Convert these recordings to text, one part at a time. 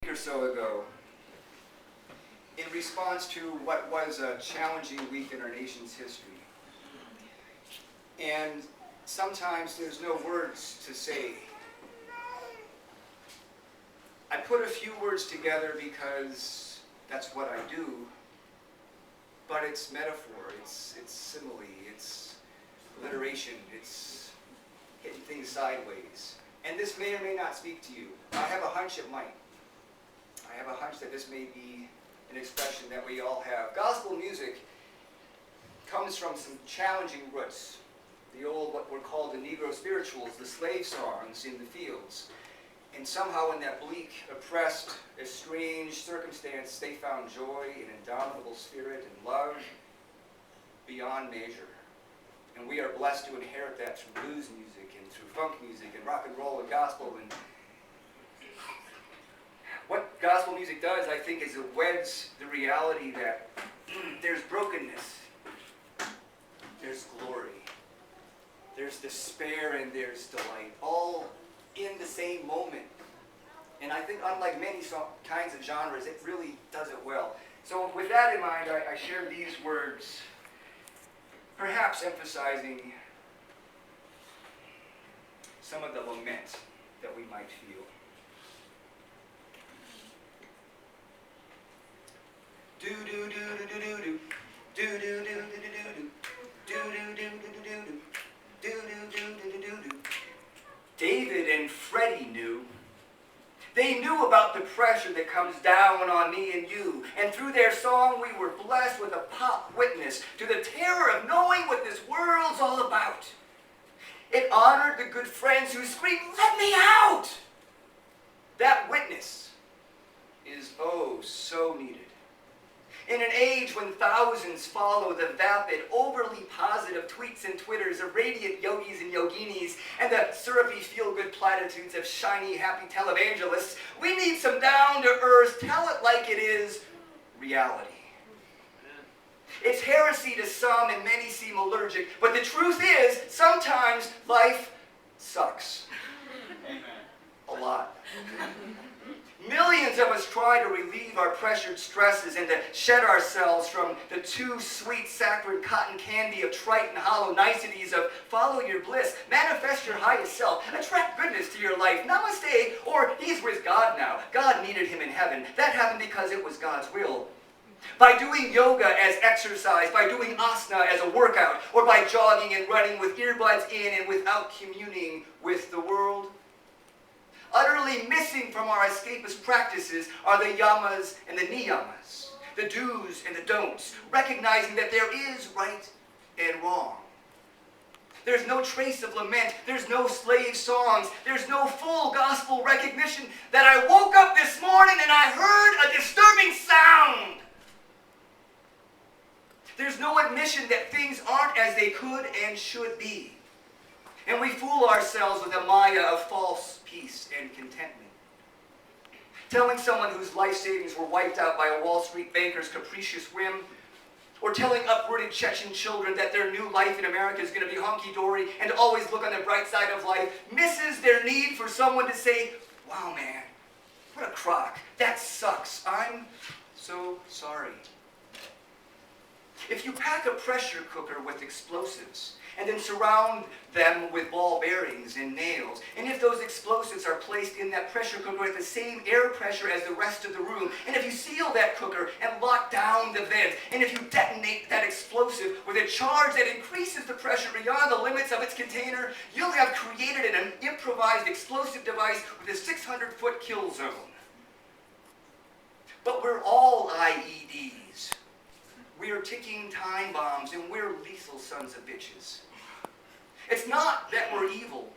Or so ago, in response to what was a challenging week in our nation's history. And sometimes there's no words to say. I put a few words together because that's what I do, but it's metaphor, it's simile, it's alliteration, it's hitting things sideways. And this may or may not speak to you. I have a hunch it might. I have a hunch that this may be an expression that we all have. Gospel music comes from some challenging roots. The old, what were called the Negro spirituals, the slave songs in the fields. And somehow in that bleak, oppressed, estranged circumstance, they found joy and indomitable spirit and love beyond measure. And we are blessed to inherit that through blues music and through funk music and rock and roll and gospel. And what gospel music does, I think, is it weds the reality that there's brokenness, there's glory, there's despair, and there's delight, all in the same moment. And I think unlike many kinds of genres, it really does it well. So with that in mind, I share these words, perhaps emphasizing some of the lament that we might feel. David and Freddie knew. They knew about the pressure that comes down on me and you. And through their song, we were blessed with a pop witness to the terror of knowing what this world's all about. It honored the good friends who screamed, "Let me out!" That witness is oh so needed. In an age when thousands follow the vapid, overly positive tweets and twitters of radiant yogis and yoginis and the syrupy feel-good platitudes of shiny, happy televangelists, we need some down-to-earth, tell it like it is reality. It's heresy to some and many seem allergic, but the truth is, sometimes life sucks. Amen. A lot. Millions of us try to relieve our pressured stresses and to shed ourselves from the too sweet saccharine cotton candy of trite and hollow niceties of follow your bliss, manifest your highest self, attract goodness to your life, namaste, or he's with God now. God needed him in heaven. That happened because it was God's will. By doing yoga as exercise, by doing asana as a workout, or by jogging and running with earbuds in and without communing with the world. Utterly missing from our escapist practices are the yamas and the niyamas, the do's and the don'ts, recognizing that there is right and wrong. There's no trace of lament, there's no slave songs, there's no full gospel recognition that I woke up this morning and I heard a disturbing sound. There's no admission that things aren't as they could and should be. And we fool ourselves with a maya of false peace and contentment. Telling someone whose life savings were wiped out by a Wall Street banker's capricious whim, or telling uprooted Chechen children that their new life in America is going to be hunky-dory and to always look on the bright side of life, misses their need for someone to say, "Wow, man, what a crock. That sucks. I'm so sorry." If you pack a pressure cooker with explosives, and then surround them with ball bearings and nails, and if those explosives are placed in that pressure cooker at the same air pressure as the rest of the room, and if you seal that cooker and lock down the vent, and if you detonate that explosive with a charge that increases the pressure beyond the limits of its container, you'll have created an improvised explosive device with a 600-foot kill zone. But we're all IEDs. We're ticking time bombs, and we're lethal sons of bitches. It's not that we're evil.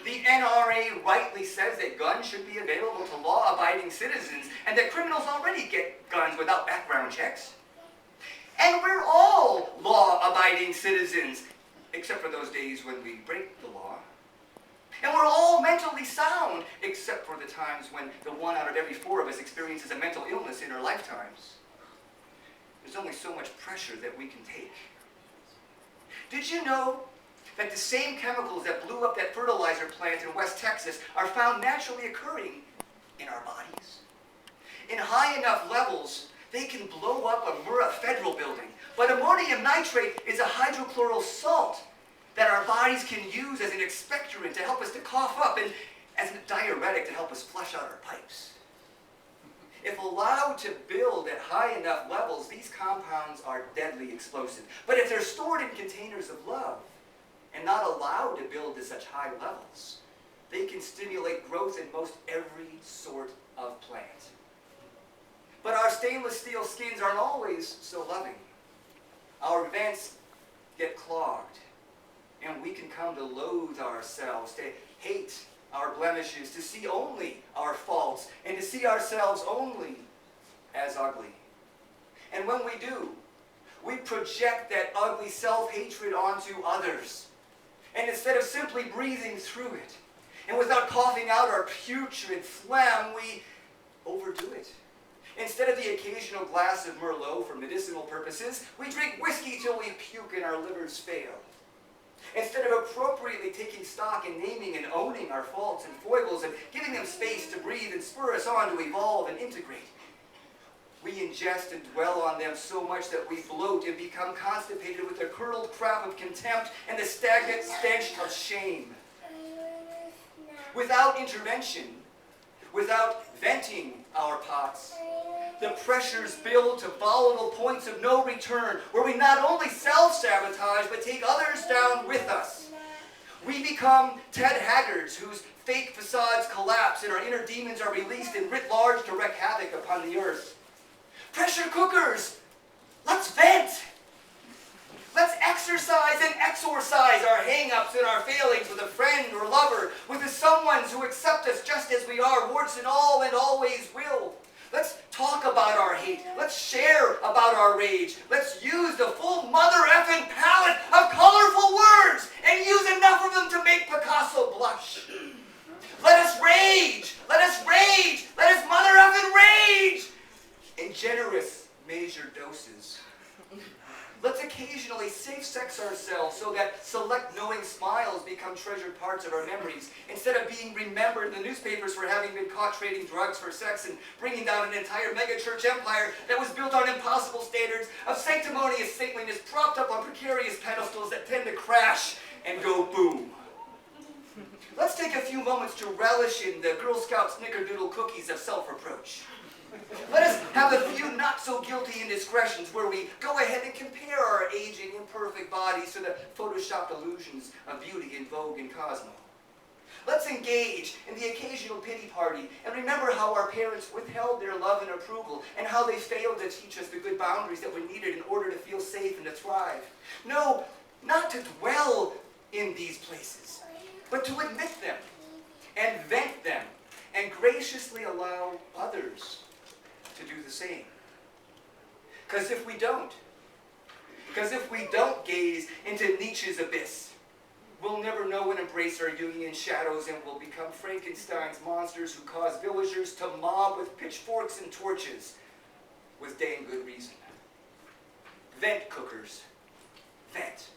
The NRA rightly says that guns should be available to law-abiding citizens, and that criminals already get guns without background checks. And we're all law-abiding citizens, except for those days when we break the law. And we're all mentally sound, except for the times when the one out of every 4 of us experiences a mental illness in our lifetimes. There's only so much pressure that we can take. Did you know that the same chemicals that blew up that fertilizer plant in West Texas are found naturally occurring in our bodies. In high enough levels, they can blow up a Murrah federal building. But ammonium nitrate is a hydrochloral salt that our bodies can use as an expectorant to help us to cough up and as a diuretic to help us flush out our pipes. If allowed to build at high enough levels, these compounds are deadly explosive. But if they're stored in containers of love and not allowed to build to such high levels, they can stimulate growth in most every sort of plant. But our stainless steel skins aren't always so loving. Our vents get clogged, and we can come to loathe ourselves, to hate our blemishes, to see only our faults, and to see ourselves only as ugly. And when we do, we project that ugly self-hatred onto others. And instead of simply breathing through it, and without coughing out our putrid phlegm, we overdo it. Instead of the occasional glass of Merlot for medicinal purposes, we drink whiskey till we puke and our livers fail. Instead of appropriately taking stock and naming and owning our faults and foibles and giving them space to breathe and spur us on to evolve and integrate, we ingest and dwell on them so much that we bloat and become constipated with the curdled crap of contempt and the stagnant stench of shame. Without intervention, without venting our pots, the pressures build to volatile points of no return, where we not only self-sabotage, but take others down with us. We become Ted Haggards, whose fake facades collapse and our inner demons are released and writ large to wreak havoc upon the earth. Pressure cookers, let's vent. Let's exercise and exorcise our hang-ups and our failings with a friend or lover, with the someones who accept us just as we are, warts and all, and always will. Let's talk about our hate. Let's share about our rage. Let's use the full mother effing palette of colorful words and use enough of them to make Picasso blush. Let us rage. Let us rage. Let us mother effing rage in generous, measured doses. Let's occasionally safe-sex ourselves so that select knowing smiles become treasured parts of our memories, instead of being remembered in the newspapers for having been caught trading drugs for sex and bringing down an entire megachurch empire that was built on impossible standards of sanctimonious saintliness propped up on precarious pedestals that tend to crash and go boom. Let's take a few moments to relish in the Girl Scout snickerdoodle cookies of self-reproach. Let us have a few not-so-guilty indiscretions where we go ahead and compare our aging, imperfect bodies to the photoshopped illusions of beauty in Vogue and Cosmo. Let's engage in the occasional pity party and remember how our parents withheld their love and approval and how they failed to teach us the good boundaries that we needed in order to feel safe and to thrive. No, not to dwell in these places, but to admit them and vent them and graciously allow others to do the same. Because if we don't gaze into Nietzsche's abyss, we'll never know and embrace our Jungian shadows, and we'll become Frankenstein's monsters who cause villagers to mob with pitchforks and torches with dang good reason. Vent, cookers. Vent.